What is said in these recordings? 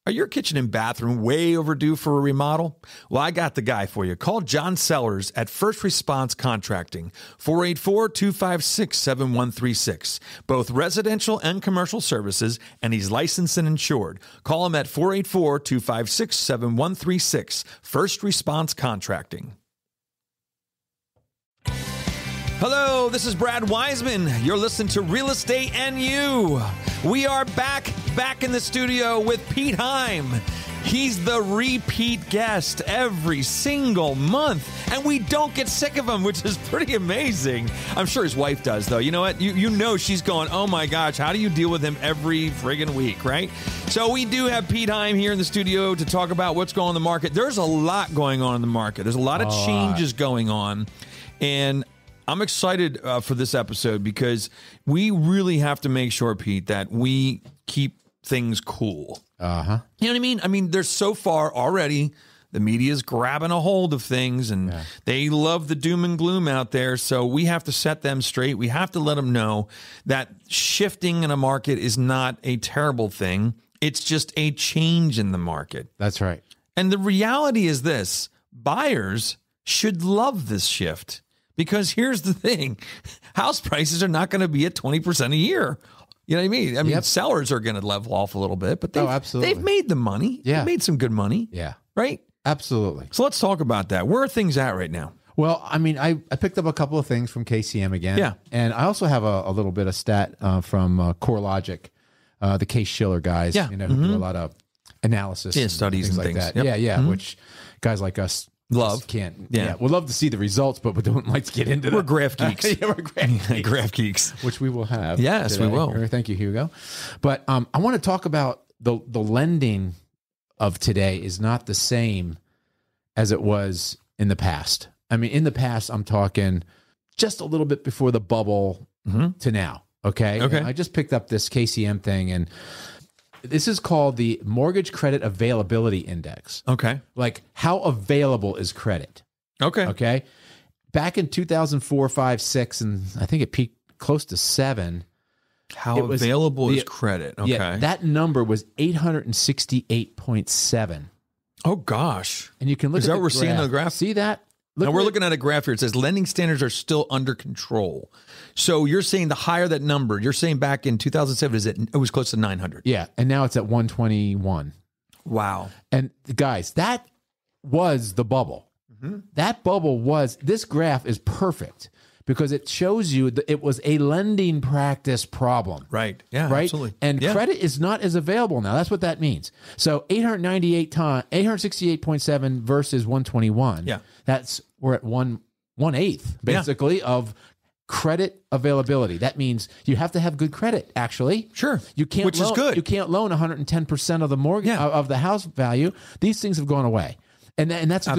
Are your kitchen and bathroom way overdue for a remodel? Well, I got the guy for you. Call John Sellers at First Response Contracting, 484-256-7136. Both residential and commercial services, and he's licensed and insured. Call him at 484-256-7136. First Response Contracting. Hello, this is Brad Weisman. You're listening to Real Estate and You. We are back in the studio with Pete Heim. He's the repeat guest every single month, and we don't get sick of him, which is pretty amazing. I'm sure his wife does, though. You know what? You know she's going, oh my gosh, how do you deal with him every friggin' week, right? So we do have Pete Heim here in the studio to talk about what's going on in the market. There's a lot going on in the market. There's a lot of changes going on, and I'm excited for this episode because we really have to make sure, Pete, that we keep things cool. Uh-huh. You know what I mean? I mean, there's so far already, the media's grabbing a hold of things, and they love the doom and gloom out there, so we have to set them straight. We have to let them know that shifting in a market is not a terrible thing. It's just a change in the market. That's right. And the reality is this: buyers should love this shift. Because here's the thing, house prices are not going to be at 20% a year. You know what I mean? I mean, sellers are going to level off a little bit, but they've made the money. Yeah. They've made some good money. Yeah. Right? Absolutely. So let's talk about that. Where are things at right now? Well, I mean, I picked up a couple of things from KCM again. Yeah. And I also have a little bit of stat from CoreLogic, the Case Shiller guys, who do a lot of analysis. Yeah, studies and like things. that. Yep. Yeah, which guys like us can't. Yeah. We'd love to see the results, but we don't like to get into that. We're graph geeks. We're graph geeks. Which we will have. Yes, today. we will. Thank you, Hugo. But I want to talk about the lending of today is not the same as it was in the past. I mean, in the past, I'm talking just a little bit before the bubble to now. Okay. And I just picked up this KCM thing, and this is called the Mortgage Credit Availability Index. Okay. Like, how available is credit? Okay. Okay. Back in 2004, 5, 6, and I think it peaked close to 7. How available is credit? Okay. Yeah, that number was 868.7. Oh, gosh. And you can look is at that the what we're graph. seeing in the graph? See that? Now we're looking at a graph here. It says lending standards are still under control. So you're saying the higher that number, you're saying back in 2007, it was close to 900. Yeah, and now it's at 121. Wow. And guys, that was the bubble. That bubble was, this graph is perfect because it shows you that it was a lending practice problem. Right. Yeah, right? absolutely. And credit is not as available now. That's what that means. So 868.7 versus 121. Yeah. We're at 1/8 basically of credit availability. That means you have to have good credit, actually. Sure. You can't Which is good. You can't loan 110% of the mortgage of the house value. These things have gone away. And that's a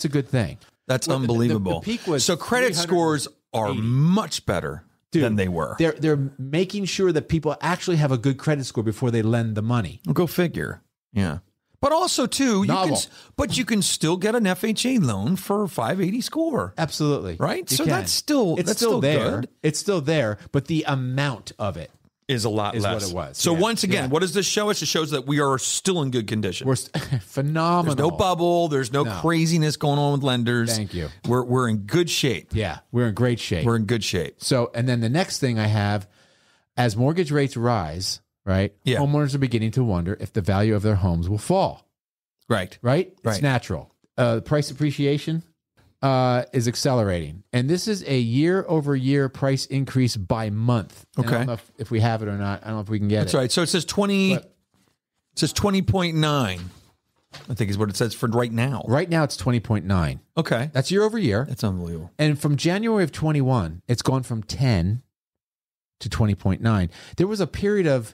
good thing. That's unbelievable. The peak was so credit scores are much better than they were. They're making sure that people actually have a good credit score before they lend the money. Well, go figure. Yeah. But also, too, you can still get an FHA loan for 580 score. Absolutely. Right? So that's still there. Good. It's still there, but the amount of it is a lot less. What it was. So once again, what does this show us? It shows that we are still in good condition. We're phenomenal. There's no bubble. There's no craziness going on with lenders. Thank you. We're in good shape. Yeah, we're in great shape. We're in good shape. So, and then the next thing I have, as mortgage rates rise, right? Yeah. Homeowners are beginning to wonder if the value of their homes will fall. Right. It's natural. Price appreciation is accelerating. And this is a year-over-year price increase by month. Okay. I don't know if we have it or not. I don't know if we can get it. That's right. So it says 20. It says 20.9. I think is what it says for right now. Right now it's 20.9. Okay. That's year over year. That's unbelievable. And from January of 21, it's gone from 10 to 20.9. There was a period of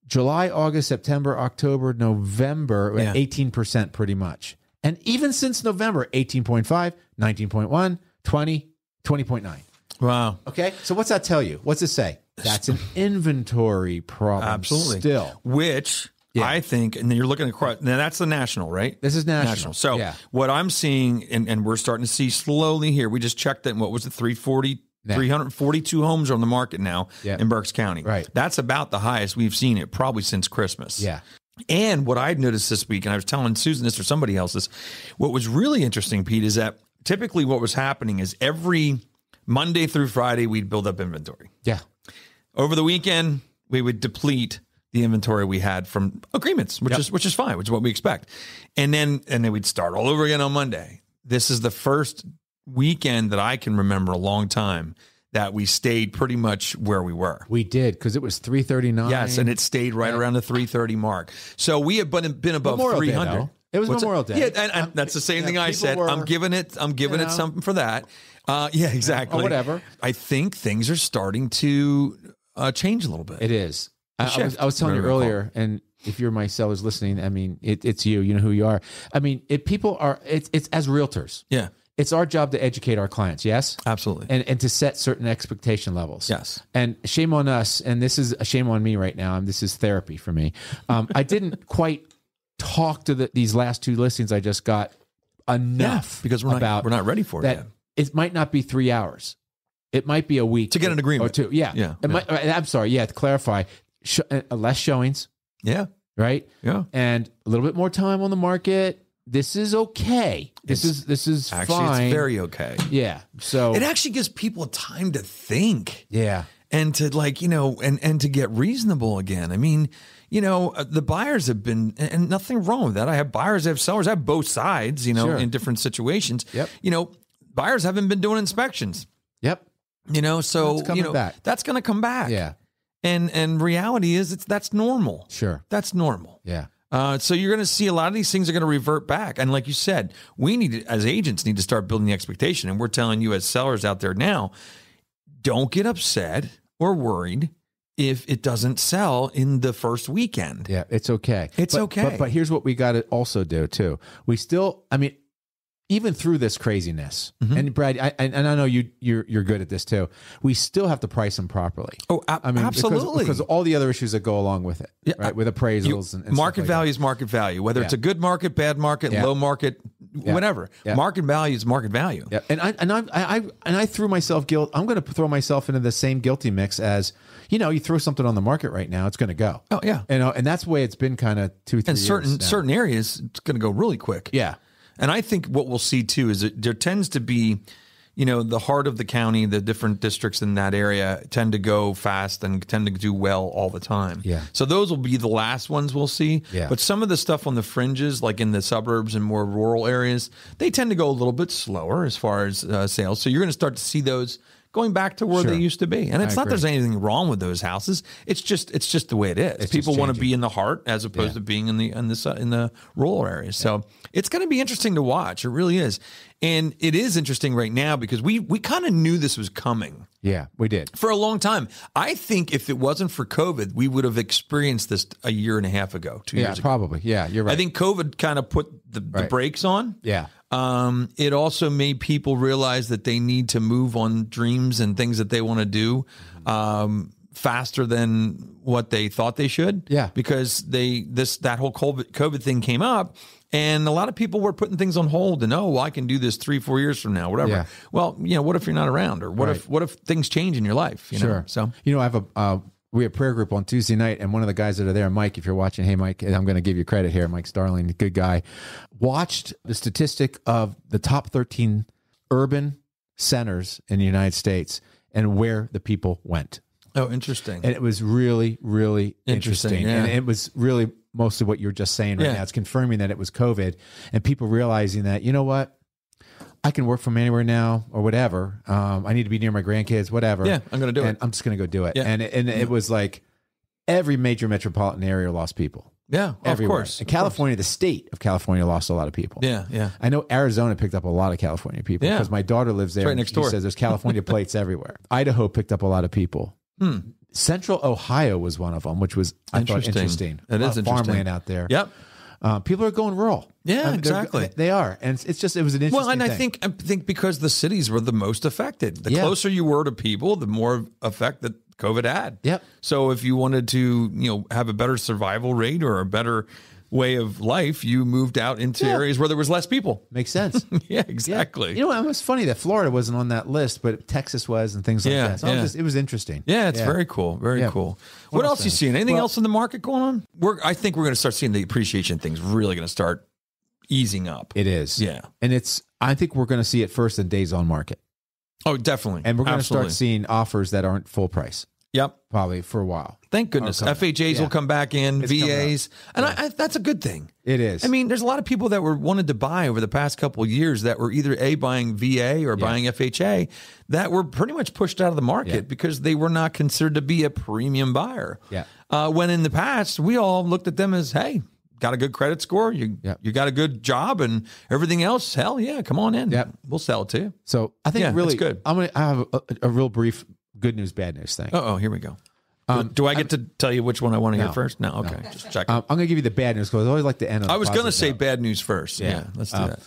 July, August, September, October, November, 18% pretty much. And even since November, 18.5, 19.1, 20, 20.9. Wow. Okay. So what's that tell you? What's it say? That's an inventory problem. Absolutely. Still. Which I think, and then you're looking across, now that's the national, right? This is national. So what I'm seeing, and we're starting to see slowly here, we just checked it, what was it, 342 homes are on the market now in Berks County. Right. That's about the highest we've seen it probably since Christmas. Yeah. And what I'd noticed this week, and I was telling Susan this or somebody else this, what was really interesting, Pete, is that typically what was happening is every Monday through Friday, we'd build up inventory. Yeah. Over the weekend, we would deplete the inventory we had from agreements, which is fine, which is what we expect. And then we'd start all over again on Monday. This is the first weekend that I can remember a long time that we stayed pretty much where we were. We did, because it was 339. Yes, and it stayed right around the 330 mark. So we have been above Memorial 300. Day, it was Memorial Day. Yeah, and that's the same thing I said. I'm giving it something for that. Yeah, exactly. Or whatever. I think things are starting to change a little bit. It is. I was telling you earlier, and if you're my sellers listening, I mean, it's you. You know who you are. I mean, people are. It's as realtors. Yeah. It's our job to educate our clients, yes? Absolutely. And to set certain expectation levels. Yes. And shame on us, and this is a shame on me right now, and this is therapy for me. I didn't quite talk to these last 2 listings I just got enough because we're not ready for it yet. It might not be 3 hours. It might be a week. To get an agreement. Or 2. Yeah. Yeah. I'm sorry. Yeah, to clarify, less showings. Yeah. Right? Yeah. And a little bit more time on the market. This is okay. This is actually fine. It's very okay. Yeah. So it actually gives people time to think. Yeah. And to and to get reasonable again. I mean, the buyers have been, and nothing wrong with that. I have buyers, I have sellers, I have both sides, Sure. in different situations. Yep. Buyers haven't been doing inspections. Yep. So That's coming back. That's going to come back. Yeah. And reality is that's normal. Sure. That's normal. Yeah. So you're going to see a lot of these things are going to revert back. And like you said, we as agents need to start building the expectation. And we're telling you as sellers out there now, don't get upset or worried if it doesn't sell in the first weekend. Yeah, it's okay. It's okay. But here's what we got to also do too. We still, even through this craziness, and Brad, I know you're good at this too. We still have to price them properly. Oh, absolutely, because all the other issues that go along with it, right? With appraisals and market like value is market value, whether it's a good market, bad market, low market, whatever. Yeah. Market value is market value. Yeah, and I threw myself guilt. I'm going to throw myself into the same guilty mix as you throw something on the market right now, it's going to go. Oh yeah, and that's the way it's been kind of 2-3 years. And certain areas, it's going to go really quick. Yeah. And I think what we'll see too is that there tends to be, the heart of the county, the different districts in that area tend to go fast and tend to do well all the time. Yeah. So those will be the last ones we'll see. Yeah. But some of the stuff on the fringes, like in the suburbs and more rural areas, they tend to go a little bit slower as far as sales. So you're going to start to see those going back to where they used to be. And it's not there's anything wrong with those houses. It's just the way it is. People want to be in the heart as opposed to being in the rural areas. So it's going to be interesting to watch. It really is. And it is interesting right now because we kind of knew this was coming. Yeah, we did. For a long time. I think if it wasn't for COVID, we would have experienced this a year and a half ago, 2 years ago. Probably. Yeah, you're right. I think COVID kind of put the brakes on. Yeah. It also made people realize that they need to move on dreams and things that they want to do faster than what they thought they should. Yeah. Because that whole COVID thing came up, and a lot of people were putting things on hold and, I can do this 3-4 years from now, whatever. Yeah. Well, what if you're not around, or what if things change in your life? Sure. So I have we have prayer group on Tuesday night, and one of the guys that are there, Mike, if you're watching, hey Mike, I'm going to give you credit here, Mike Starling, good guy, watched the statistic of the top 13 urban centers in the United States and where the people went. Oh, interesting. And it was really, really interesting. Yeah. And it was really mostly what you're just saying right now. It's confirming that it was COVID and people realizing that, you know what? I can work from anywhere now or whatever. I need to be near my grandkids, whatever. Yeah, I'm going to do it. I'm just going to go do it. Yeah. And it was like every major metropolitan area lost people. Yeah, everywhere. Of course. And California, the state of California lost a lot of people. Yeah, yeah. I know Arizona picked up a lot of California people because my daughter lives there. It's right next door. She says there's California plates everywhere. Idaho picked up a lot of people. Central Ohio was one of them, which was I thought interesting. It is interesting. Farmland out there. Yep. People are going rural. Yeah, exactly. They are, and it was an interesting. Well, and thing. I think because the cities were the most affected, the closer you were to people, the more effect that COVID had. Yep. So if you wanted to, have a better survival rate or a better way of life, you moved out into areas where there was less people. Makes sense. Yeah, exactly. You know, it was funny that Florida wasn't on that list, but Texas was and things like that. So it was interesting. Yeah, it's very cool. Very cool. What else you seeing? Anything else in the market going on? I think we're going to start seeing the appreciation things really going to start easing up. It is. Yeah. And I think we're going to see it first in days on market. Oh, definitely. And we're going to start seeing offers that aren't full price. Yep. Probably for a while. Thank goodness. FHAs will come back in, VAs. And that's a good thing. It is. I mean, there's a lot of people that wanted to buy over the past couple of years that were either buying VA or buying FHA that were pretty much pushed out of the market because they were not considered to be a premium buyer. Yeah. When in the past, we all looked at them as, hey, got a good credit score, you got a good job, and everything else, hell yeah, come on in. Yep. We'll sell it to you. So I think really that's good. I have a real brief good news, bad news thing. Oh, here we go. Do I get to tell you which one I want to hear first? No, okay. Just check. I'm going to give you the bad news because I always like to end on I was going to say bad news first. Yeah, let's do that.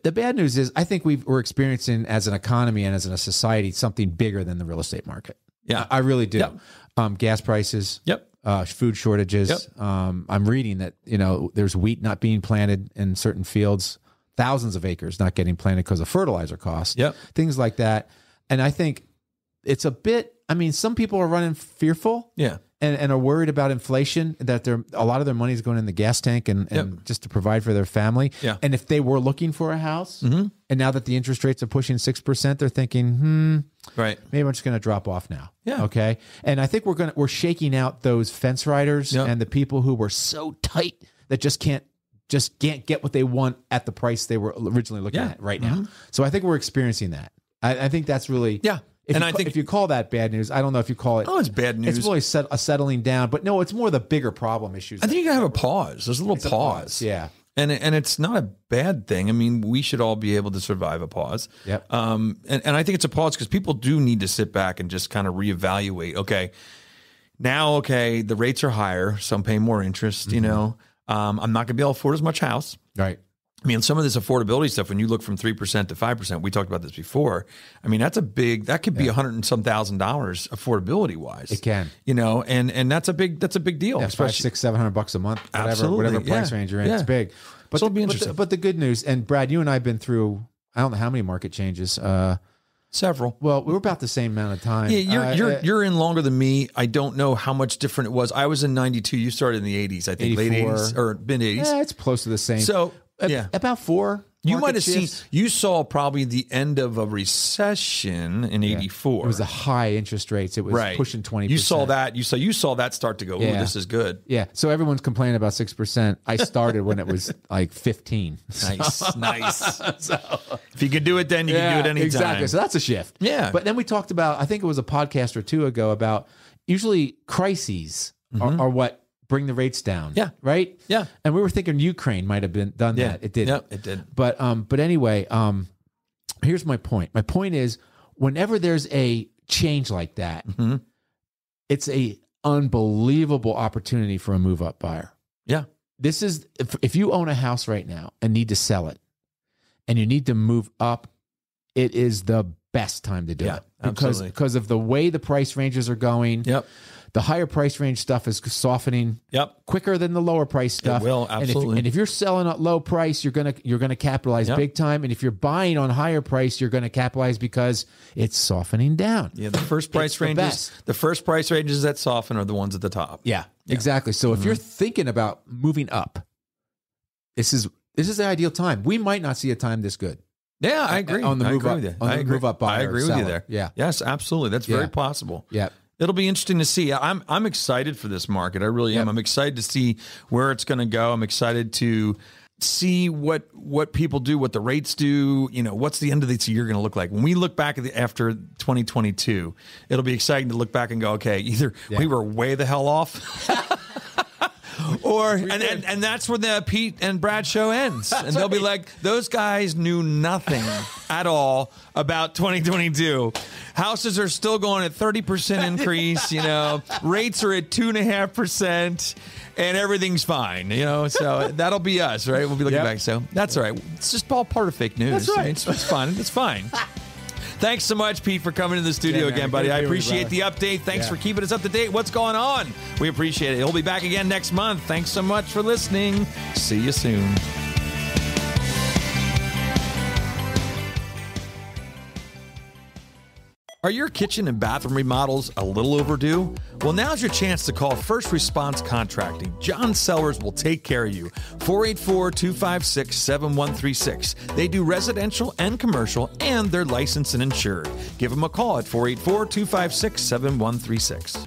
The bad news is I think we're experiencing as an economy and as a society something bigger than the real estate market. Yeah. I really do. Yep. Gas prices. Yep. Food shortages. Yep. I'm reading that, there's wheat not being planted in certain fields, thousands of acres not getting planted because of fertilizer costs. Yep. Things like that. And I think it's a bit, some people are running fearful. Yeah. And are worried about inflation, that a lot of their money is going in the gas tank and just to provide for their family. Yeah. And if they were looking for a house, and now that the interest rates are pushing 6%, they're thinking, right, maybe I'm just going to drop off now. Yeah. Okay. And I think we're shaking out those fence riders and the people who were so tight that just can't get what they want at the price they were originally looking at right now. So I think we're experiencing that. I think that's really If you call that bad news, I don't know if you call it. Oh, it's bad news. It's really a settling down, but no, it's more the bigger problem issues. I think you gotta have a pause. There's a little pause. Yeah. And it's not a bad thing. I mean, we should all be able to survive a pause. Yep. And I think it's a pause because people do need to sit back and just kind of reevaluate. Okay, now, the rates are higher, so I'm paying more interest, I'm not going to be able to afford as much house. Right. I mean, some of this affordability stuff, when you look from 3% to 5%, we talked about this before. I mean, that could be $100,000 and some affordability wise. It can, and that's a big deal. Yeah, especially $600-700 a month, whatever price range you're in. It's big. But it'll be interesting. But the good news, and Brad, you and I have been through, I don't know how many market changes. Several. Well, we were about the same amount of time. Yeah, you're in longer than me. I don't know how much different it was. I was in 92. You started in the 80s, I think, 84. late 80s or mid 80s. Yeah, it's close to the same. So, about 4. You might have seen, you saw probably the end of a recession in 84. It was the high interest rates. It was pushing 20%. You saw that. You saw that start to go, ooh, this is good. Yeah. So everyone's complaining about 6%. I started when it was like 15. Nice. So, if you could do it then, you can do it anytime. Exactly. So that's a shift. Yeah. But then we talked about, I think it was a podcast or two ago, about usually crises are what bring the rates down. Yeah. Right? Yeah. And we were thinking Ukraine might have done that. It did. Yep, it did. But anyway, here's my point. My point is, whenever there's a change like that, it's a unbelievable opportunity for a move up buyer. Yeah. This is, if you own a house right now and need to sell it and you need to move up, it is the best time to do it. Because of the way the price ranges are going. Yep. The higher price range stuff is softening quicker than the lower price stuff. It will, absolutely. And if you're selling at low price, you're gonna capitalize big time. And if you're buying on higher price, you're gonna capitalize because it's softening down. Yeah, the first price ranges that soften are the ones at the top. Yeah. Exactly. So if you're thinking about moving up, this is the ideal time. We might not see a time this good. Yeah, I agree. On the move up, move up buyer. I agree with you there. Yeah. Yes, absolutely. That's very possible. Yeah. It'll be interesting to see. I'm excited for this market. I really am. I'm excited to see where it's going to go. I'm excited to see what people do, what the rates do. What's the end of this year going to look like? When we look back at after 2022, it'll be exciting to look back and go, okay, either we were way the hell off. And that's where the Pete and Brad show ends. And they'll be like, those guys knew nothing at all about 2022. Houses are still going at 30% increase, rates are at 2.5%, and everything's fine, so that'll be us, right? We'll be looking back. So that's all right. It's just all part of fake news. That's right. It's fun. It's fine. Thanks so much, Pete, for coming to the studio again, buddy. I appreciate the update. Thanks for keeping us up to date. What's going on? We appreciate it. He'll be back again next month. Thanks so much for listening. See you soon. Are your kitchen and bathroom remodels a little overdue? Well, now's your chance to call First Response Contracting. John Sellers will take care of you. 484-256-7136. They do residential and commercial, and they're licensed and insured. Give them a call at 484-256-7136.